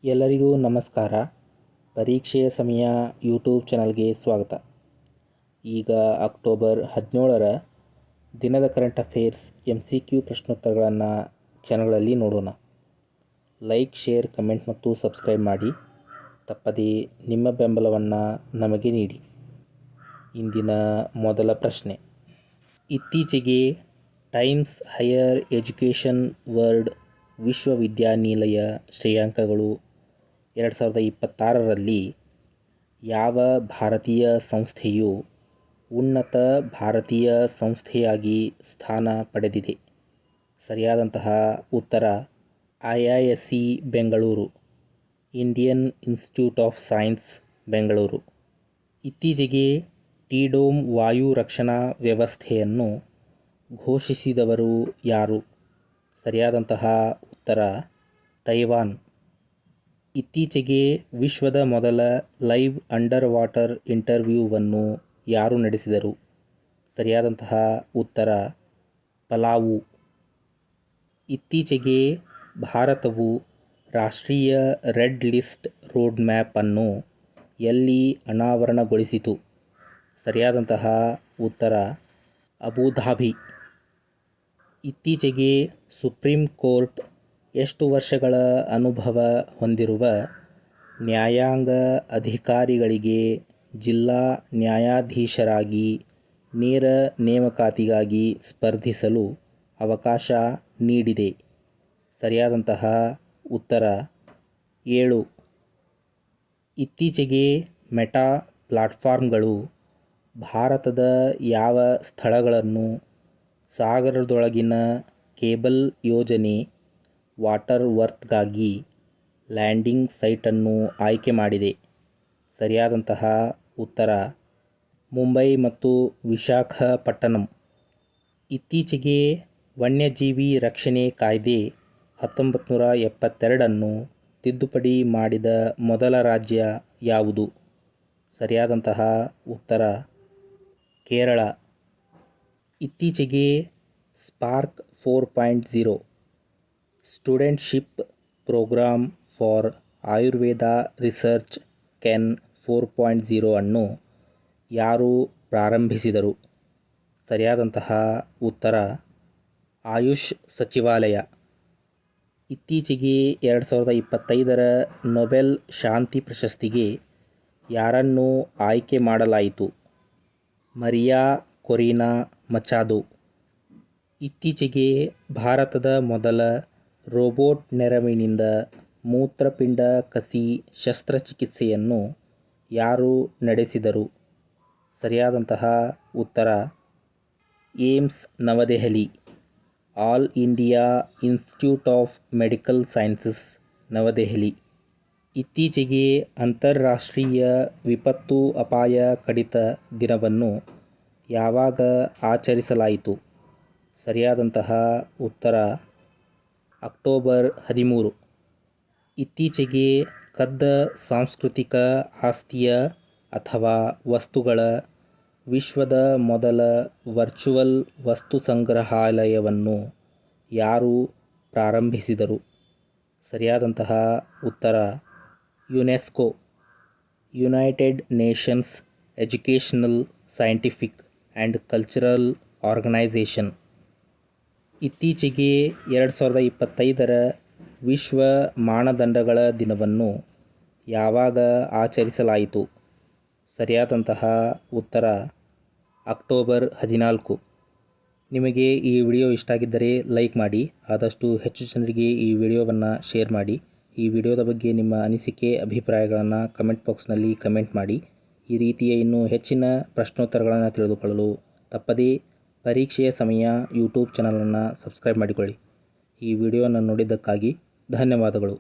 ಎಲ್ಲರಿಗೂ ನಮಸ್ಕಾರ. ಪರೀಕ್ಷೆಯ ಸಮಯ ಯೂಟ್ಯೂಬ್ ಚಾನಲ್ಗೆ ಸ್ವಾಗತ. ಈಗ ಅಕ್ಟೋಬರ್ 17ರ ದಿನದ ಕರೆಂಟ್ ಅಫೇರ್ಸ್ MCQ ಪ್ರಶ್ನೋತ್ತರಗಳನ್ನು ಕ್ಷಣಗಳಲ್ಲಿ ನೋಡೋಣ. ಲೈಕ್, ಶೇರ್, ಕಮೆಂಟ್ ಮತ್ತು ಸಬ್ಸ್ಕ್ರೈಬ್ ಮಾಡಿ. ತಪ್ಪದೇ ನಿಮ್ಮ ಬೆಂಬಲವನ್ನು ನಮಗೆ ನೀಡಿ. ಇಂದಿನ ಮೊದಲ ಪ್ರಶ್ನೆ. ಇತ್ತೀಚೆಗೆ ಟೈಮ್ಸ್ ಹೈಯರ್ ಎಜುಕೇಷನ್ ವರ್ಲ್ಡ್ ವಿಶ್ವವಿದ್ಯಾನಿಲಯ ಶ್ರೇಯಾಂಕಗಳು 2026ರಲ್ಲಿ ಯಾವ ಭಾರತೀಯ ಸಂಸ್ಥೆಯು ಉನ್ನತ ಭಾರತೀಯ ಸಂಸ್ಥೆಯಾಗಿ ಸ್ಥಾನ ಪಡೆದಿದೆ? ಸರಿಯಾದಂತಹ ಉತ್ತರ IISc Bengaluru, Indian institute of science Bengaluru. ಇತ್ತೀಚೆಗೆ ಟಿ-ಡೋಮ್ ವಾಯು ರಕ್ಷಣಾ ವ್ಯವಸ್ಥೆಯನ್ನು ಘೋಷಿಸಿದವರು ಯಾರು? ಸರಿಯಾದಂತಹ ಉತ್ತರ ತೈವಾನ್. ಇತ್ತೀಚೆಗೆ ವಿಶ್ವದ ಮೊದಲ ಲೈವ್ ಅಂಡರ್ ವಾಟರ್ ಇಂಟರ್ವ್ಯೂವನ್ನು ಯಾರು ನಡೆಸಿದರು? ಸರಿಯಾದಂತಹ ಉತ್ತರ ಪಲಾವು. ಇತ್ತೀಚೆಗೆ ಭಾರತವು ರಾಷ್ಟ್ರೀಯ ರೆಡ್ ಲಿಸ್ಟ್ ರೋಡ್ ಮ್ಯಾಪ್ ಅನ್ನು ಎಲ್ಲಿ ಅನಾವರಣಗೊಳಿಸಿತು? ಸರಿಯಾದಂತಹ ಉತ್ತರ ಅಬುಧಾಬಿ. ಇತ್ತೀಚೆಗೆ ಸುಪ್ರೀಂ ಕೋರ್ಟ್ ಎಷ್ಟು ವರ್ಷಗಳ ಅನುಭವ ಹೊಂದಿರುವ ನ್ಯಾಯಾಂಗ ಅಧಿಕಾರಿಗಳಿಗೆ ಜಿಲ್ಲಾ ನ್ಯಾಯಾಧೀಶರಾಗಿ ನೇರ ನೇಮಕಾತಿಗಾಗಿ ಸ್ಪರ್ಧಿಸಲು ಅವಕಾಶ ನೀಡಿದೆ? ಸರಿಯಾದಂತಹ ಉತ್ತರ 7. ಇತ್ತೀಚೆಗೆ ಮೆಟಾ ಪ್ಲಾಟ್ಫಾರ್ಮ್ಗಳು ಭಾರತದ ಯಾವ ಸ್ಥಳಗಳನ್ನು ಸಾಗರದೊಳಗಿನ ಕೇಬಲ್ ಯೋಜನೆ ವಾಟರ್ ವರ್ತ್ಗಾಗಿ ಲ್ಯಾಂಡಿಂಗ್ ಸೈಟನ್ನು ಆಯ್ಕೆ ಮಾಡಿದೆ? ಸರಿಯಾದಂತಹ ಉತ್ತರ ಮುಂಬೈ ಮತ್ತು ವಿಶಾಖಪಟ್ಟಣಂ. ಇತ್ತೀಚೆಗೆ ವನ್ಯಜೀವಿ ರಕ್ಷಣೆ ಕಾಯ್ದೆ 1972 ತಿದ್ದುಪಡಿ ಮಾಡಿದ ಮೊದಲ ರಾಜ್ಯ ಯಾವುದು? ಸರಿಯಾದಂತಹ ಉತ್ತರ ಕೇರಳ. ಇತ್ತೀಚೆಗೆ Spark 4.0 studentship program for Ayurveda research ಕೆನ್ 4.0 ಅನ್ನು ಯಾರು ಪ್ರಾರಂಭಿಸಿದರು? ಸರಿಯಾದಂತಹ ಉತ್ತರ ಆಯುಷ್ ಸಚಿವಾಲಯ. ಇತ್ತೀಚೆಗೆ 2025ರ ನೊಬೆಲ್ ಶಾಂತಿ ಪ್ರಶಸ್ತಿಗೆ ಯಾರನ್ನು ಆಯ್ಕೆ ಮಾಡಲಾಯಿತು? Maria Corina Machado. ಇತ್ತೀಚೆಗೆ ಭಾರತದ ಮೊದಲ ರೋಬೋಟ್ ನೆರವಿನಿಂದ ಮೂತ್ರಪಿಂಡ ಕಸಿ ಶಸ್ತ್ರಚಿಕಿತ್ಸೆಯನ್ನು ಯಾರು ನಡೆಸಿದರು? ಸರಿಯಾದಂತಹ ಉತ್ತರ AIIMS Navadehali. All India institute of medical sciences Navadehali. ಇತ್ತೀಚೆಗೆ ಅಂತಾರಾಷ್ಟ್ರೀಯ ವಿಪತ್ತು ಅಪಾಯ ಕಡಿತ ದಿನವನ್ನು ಯಾವಾಗ ಆಚರಿಸಲಾಯಿತು? ಸರಿಯಾದಂತಹ ಉತ್ತರ ಅಕ್ಟೋಬರ್ 13. ಇತ್ತೀಚೆಗೆ ಕದ್ದ ಸಾಂಸ್ಕೃತಿಕ ಆಸ್ತಿಯ ಅಥವಾ ವಸ್ತುಗಳ ವಿಶ್ವದ ಮೊದಲ ವರ್ಚುವಲ್ ವಸ್ತು ಸಂಗ್ರಹಾಲಯವನ್ನು ಯಾರು ಪ್ರಾರಂಭಿಸಿದರು? ಸರಿಯಾದಂತಹ ಉತ್ತರ UNESCO, United Nations Educational, Scientific and Cultural Organisation. ಇತ್ತೀಚೆಗೆ 2025ರ ವಿಶ್ವ ಮಾನದಂಡಗಳ ದಿನವನ್ನು ಯಾವಾಗ ಆಚರಿಸಲಾಯಿತು? ಸರಿಯಾದಂತಹ ಉತ್ತರ ಅಕ್ಟೋಬರ್ 14. ನಿಮಗೆ ಈ ವಿಡಿಯೋ ಇಷ್ಟ ಆಗಿದ್ದರೆ ಲೈಕ್ ಮಾಡಿ. ಆದಷ್ಟು ಹೆಚ್ಚು ಜನರಿಗೆ ಈ ವಿಡಿಯೋವನ್ನು ಶೇರ್ ಮಾಡಿ. ಈ ವಿಡಿಯೋದ ಬಗ್ಗೆ ನಿಮ್ಮ ಅನಿಸಿಕೆ ಅಭಿಪ್ರಾಯಗಳನ್ನು ಕಮೆಂಟ್ ಬಾಕ್ಸ್ನಲ್ಲಿ ಕಮೆಂಟ್ ಮಾಡಿ. ಈ ರೀತಿಯ ಇನ್ನೂ ಹೆಚ್ಚಿನ ಪ್ರಶ್ನೋತ್ತರಗಳನ್ನು ತಿಳಿದುಕೊಳ್ಳಲು ತಪ್ಪದೇ ಪರೀಕ್ಷೆಯ ಸಮಯ ಯೂಟ್ಯೂಬ್ ಚಾನಲನ್ನು ಸಬ್ಸ್ಕ್ರೈಬ್ ಮಾಡಿಕೊಳ್ಳಿ. ಈ ವಿಡಿಯೋನ ನೋಡಿದ್ದಕ್ಕಾಗಿ ಧನ್ಯವಾದಗಳು.